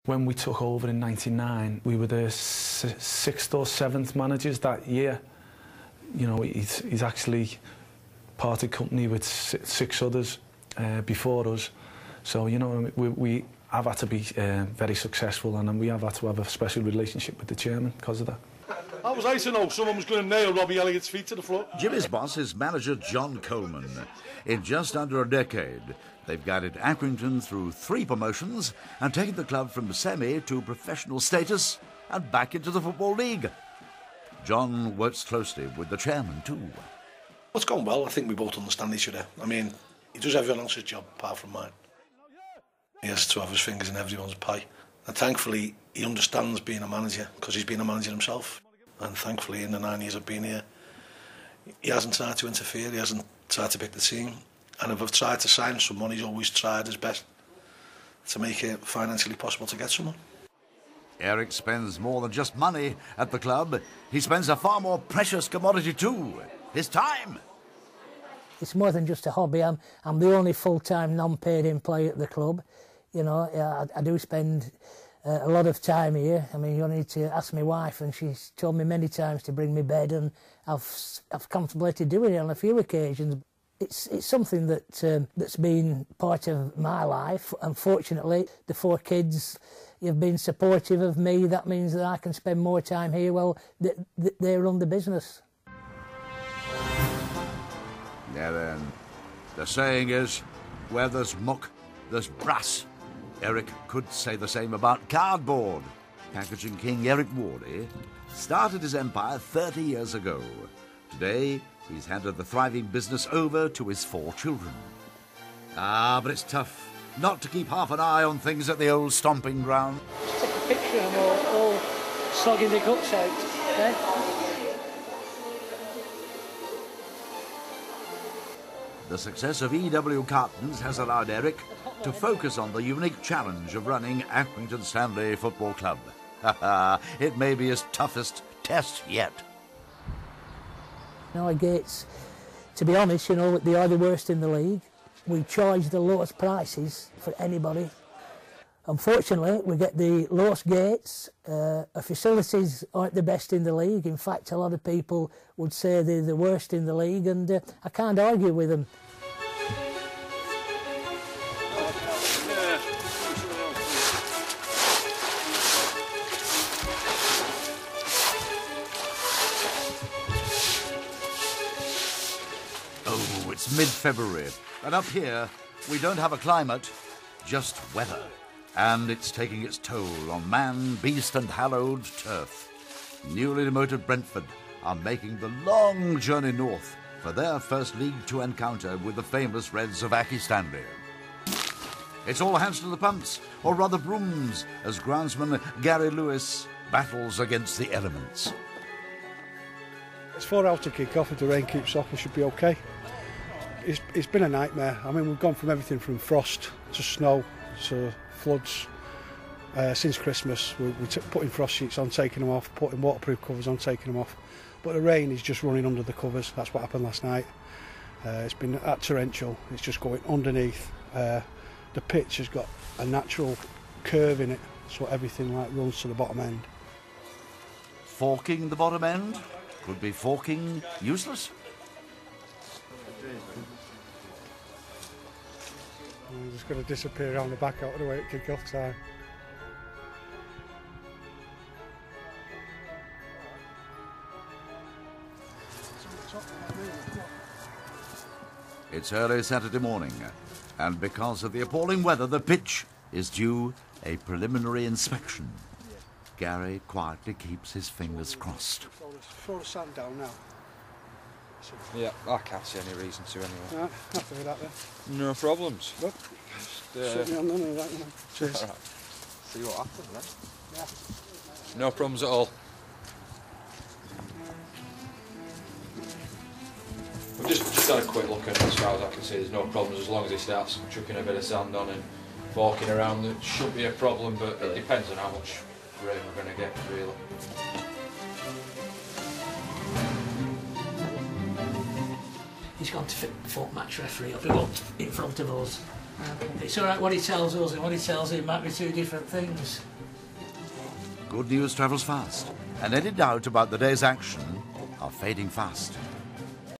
When we took over in '99, we were the 6th or 7th managers that year. You know, he's actually parted company with 6 others before us. So, you know, we have had to be very successful, and we have had to have a special relationship with the chairman because of that. How was I to know someone was going to nail Robbie Elliott's feet to the floor? Jimmy's boss is manager John Coleman. In just under a decade, they've guided Accrington through 3 promotions and taken the club from semi to professional status and back into the Football League. John works closely with the chairman too. It's gone well. I think we both understand each other. I mean, he does everyone else's job apart from mine. He has to have his fingers in everyone's pie. And thankfully, he understands being a manager because he's been a manager himself. And thankfully, in the 9 years I've been here, he hasn't tried to interfere, he hasn't tried to pick the team. And if I've tried to sign someone, he's always tried his best to make it financially possible to get someone. Eric spends more than just money at the club. He spends a far more precious commodity too, his time. It's more than just a hobby. I'm the only full-time non-paid employee at the club. You know, I do spend a lot of time here. I mean, you need to ask my wife, and she's told me many times to bring me bed, and I've contemplated doing it on a few occasions. It's something that's been part of my life. Unfortunately, the 4 kids have been supportive of me. That means that I can spend more time here. Well, they run the business. Yeah, then, the saying is, where there's muck, there's brass. Eric could say the same about cardboard. Packaging king Eric Warley started his empire 30 years ago. Today, he's handed the thriving business over to his 4 children. But it's tough not to keep half an eye on things at the old stomping ground. Just take a picture of them all slogging the guts out, eh? The success of EW Cartons has allowed Eric to focus on the unique challenge of running Accrington Stanley Football Club. It may be his toughest test yet. Our gates, to be honest, you know, they are the worst in the league. We charge the lowest prices for anybody. Unfortunately, we get the lowest gates. Our facilities aren't the best in the league. In fact, a lot of people would say they're the worst in the league, and I can't argue with them. Oh, it's mid-February, and up here, we don't have a climate, just weather. And it's taking its toll on man, beast and hallowed turf. Newly demoted Brentford are making the long journey north for their first League 2 encounter with the famous Reds of Accrington Stanley. It's all hands to the pumps, or rather brooms, as groundsman Gary Lewis battles against the elements. It's 4 hours to kick off. If the rain keeps off, we should be okay. It's been a nightmare. I mean, we've gone from everything from frost to snow to floods. Since Christmas, we're putting frost sheets on, taking them off, putting waterproof covers on, taking them off. But the rain is just running under the covers. That's what happened last night. It's been torrential. It's just going underneath. The pitch has got a natural curve in it, so everything like runs to the bottom end. Forking the bottom end? Could be forking useless? We're just going to disappear around the back out of the way at kick-off time. It's early Saturday morning, and because of the appalling weather, the pitch is due a preliminary inspection. Gary quietly keeps his fingers crossed. Throw the sand down now. Yeah, I can't see any reason to anyway. Right, happy with that then. No problems. Look, sit me on none of that, you know. Cheers. All right. See what happens then. Yeah. No problems at all. We've just had a quick look, and as far as I can see, there's no problems as long as he starts chucking a bit of sand on and forking around. It shouldn't be a problem, but it depends on how much rain we're going to get, really. He's gone to fit the match referee up in front of us. It's all right what he tells us and what he tells him might be two different things. Good news travels fast, and any doubt about the day's action are fading fast.